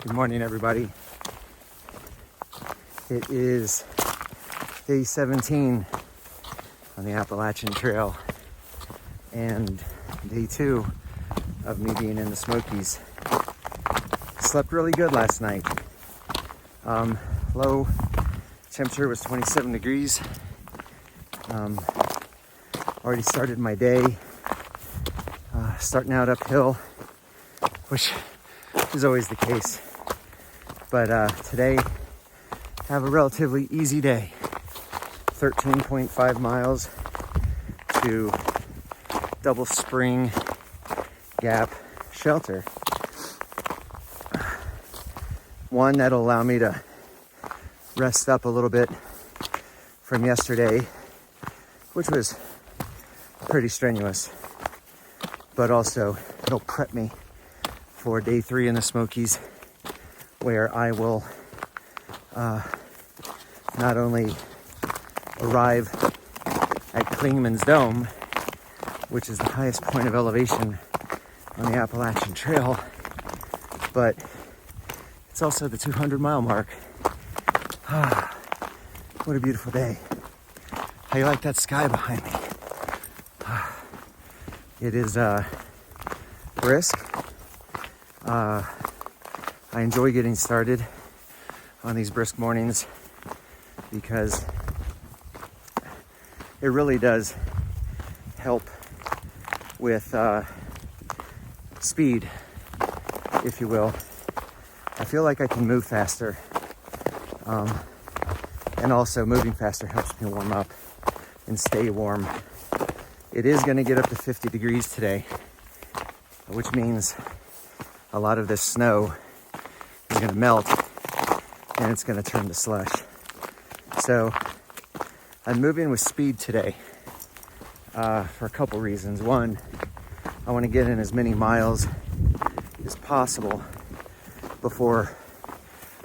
Good morning, everybody. It is day 17 on the Appalachian Trail and day 2 of me being in the Smokies. Slept really good last night. Low temperature was 27 degrees. Already started my day, starting out uphill, which is always the case. But today, have a relatively easy day. 13.5 miles to Double Spring Gap Shelter. One that'll allow me to rest up a little bit from yesterday, which was pretty strenuous, but also it'll prep me for day 3 in the Smokies, where I will not only arrive at Clingman's Dome, which is the highest point of elevation on the Appalachian Trail, but it's also the 200-mile mark. What a beautiful day. How you like that sky behind me? It is brisk. I enjoy getting started on these brisk mornings because it really does help with speed, if you will. I feel like I can move faster, and also moving faster helps me warm up and stay warm. It is going to get up to 50 degrees today, which means a lot of this snow is going to melt and it's going to turn to slush. So I'm moving with speed today for a couple reasons. One, I want to get in as many miles as possible before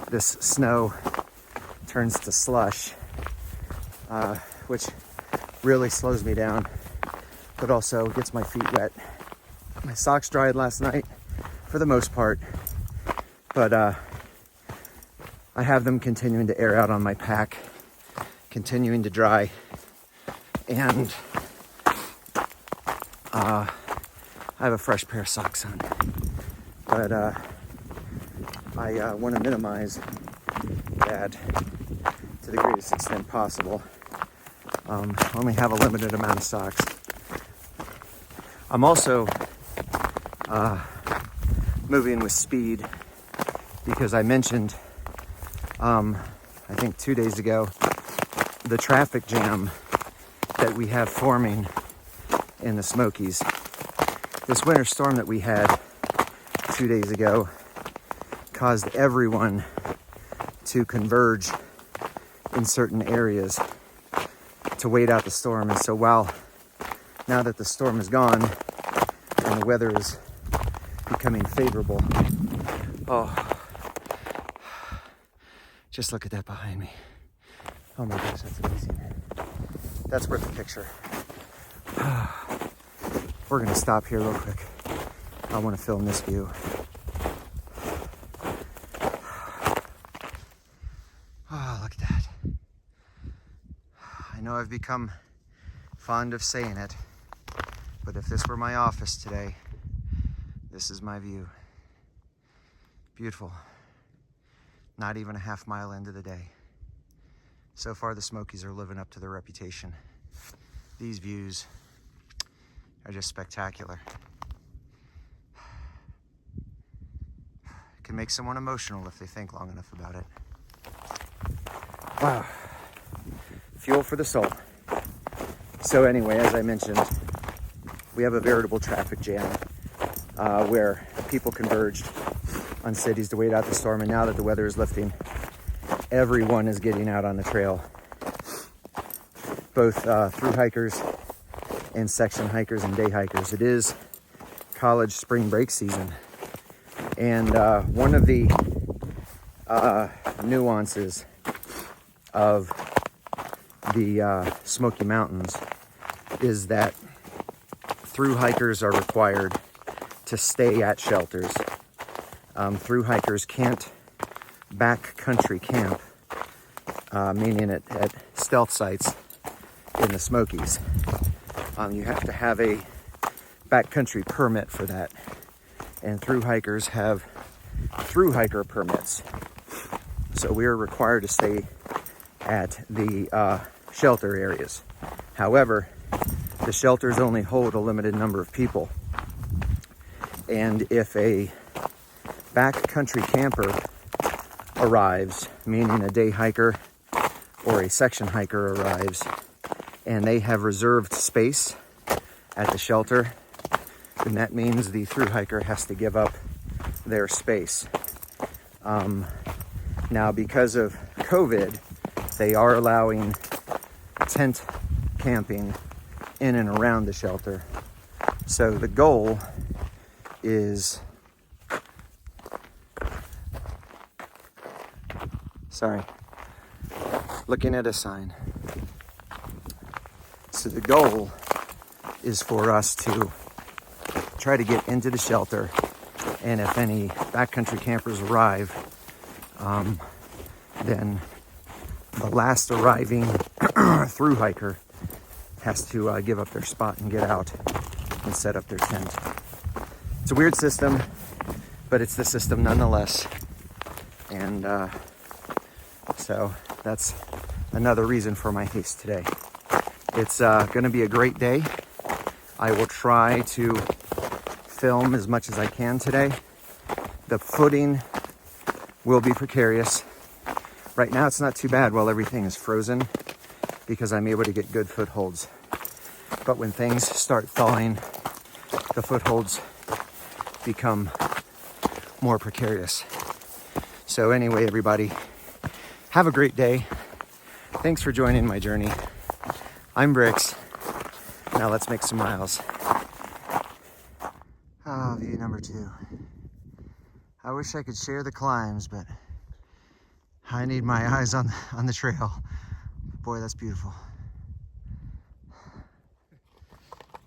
this snow turns to slush, which really slows me down, but also gets my feet wet. My socks dried last night for the most part, but I have them continuing to air out on my pack, continuing to dry, and I have a fresh pair of socks on. But I want to minimize that to the greatest extent possible. Only have a limited amount of socks. I'm also moving with speed because I mentioned, I think 2 days ago, the traffic jam that we have forming in the Smokies. This winter storm that we had 2 days ago caused everyone to converge in certain areas to wait out the storm. And so now that the storm is gone and the weather is becoming favorable, just look at that behind me. Oh my gosh, that's amazing. That's worth a picture. We're gonna stop here real quick. I want to film this view. Oh, look at that. I know I've become fond of saying it, but if this were my office today, this is my view. Beautiful. Not even a half mile into the day. So far, the Smokies are living up to their reputation. These views are just spectacular. It can make someone emotional if they think long enough about it. Wow. Fuel for the soul. So anyway, as I mentioned, we have a veritable traffic jam where people converged on cities to wait out the storm. And now that the weather is lifting, everyone is getting out on the trail. Both thru-hikers and section hikers and day hikers. It is college spring break season. And one of the nuances of the Smoky Mountains is that thru-hikers are required to stay at shelters Thru-hikers can't backcountry camp, meaning at stealth sites in the Smokies. You have to have a backcountry permit for that. And thru-hikers have thru-hiker permits. So we are required to stay at the shelter areas. However, the shelters only hold a limited number of people. And if a backcountry camper arrives, meaning a day hiker or a section hiker arrives, and they have reserved space at the shelter, then that means the thru-hiker has to give up their space. Now, because of COVID, they are allowing tent camping in and around the shelter. So the goal is, looking at a sign. So the goal is for us to try to get into the shelter, and if any backcountry campers arrive, then the last arriving thru-hiker has to give up their spot and get out and set up their tent. It's a weird system, but it's the system nonetheless. And so that's another reason for my haste today. It's going to be a great day. I will try to film as much as I can today. The footing will be precarious. Right now it's not too bad while everything is frozen because I'm able to get good footholds. But when things start thawing, the footholds become more precarious. So anyway, everybody, have a great day. Thanks for joining my journey. I'm Bricks. Now let's make some miles. Oh, view number 2. I wish I could share the climbs, but I need my eyes on the trail. Boy, that's beautiful.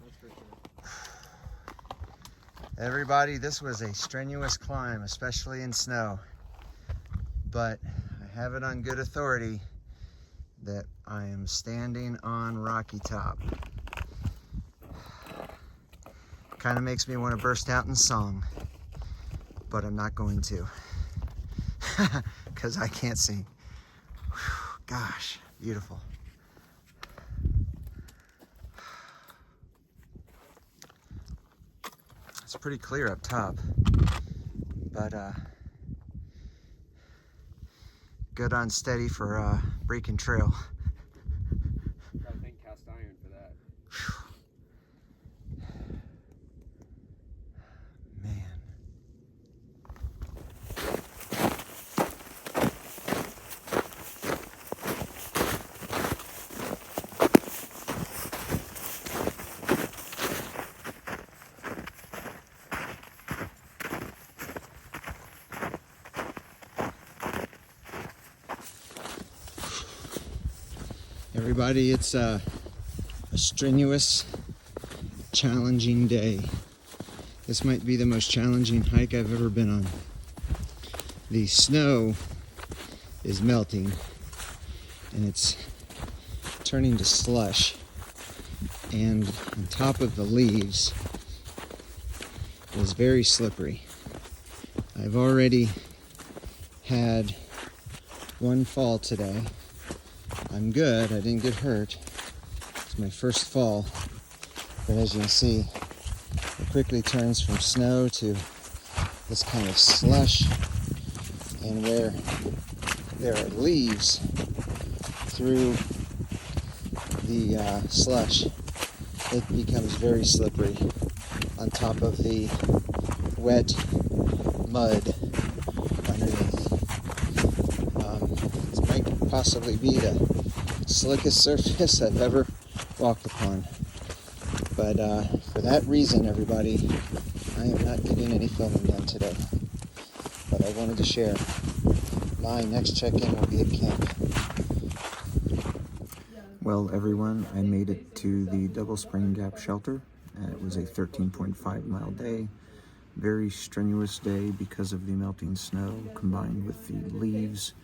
That's for sure. Everybody, this was a strenuous climb, especially in snow. But I have it on good authority that I am standing on Rocky Top. Kind of makes me want to burst out in song, but I'm not going to because I can't sing. Whew, gosh, beautiful. It's pretty clear up top, but good on steady for breaking trail. I think cast iron for that. Man. Everybody, it's a strenuous, challenging day. This might be the most challenging hike I've ever been on. The snow is melting and it's turning to slush, and on top of the leaves is very slippery. I've already had one fall today. I'm good, I didn't get hurt. It's my first fall, but as you can see, it quickly turns from snow to this kind of slush, and where there are leaves through the slush, it becomes very slippery on top of the wet mud underneath. This might possibly be the slickest surface I've ever walked upon. But for that reason, everybody, I am not getting any filming done today. But I wanted to share. My next check-in will be at camp. Well, everyone, I made it to the Double Spring Gap shelter. It was a 13.5 mile day. Very strenuous day because of the melting snow combined with the leaves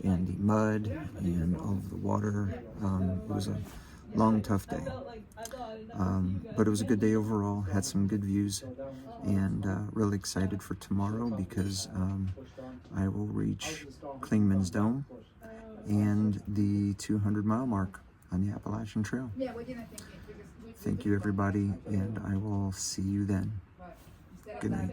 and the mud and all of the water. It was a long, tough day. But it was a good day overall, had some good views, and really excited for tomorrow because I will reach Clingman's Dome and the 200-mile mark on the Appalachian Trail. Thank you, everybody, and I will see you then. Good night.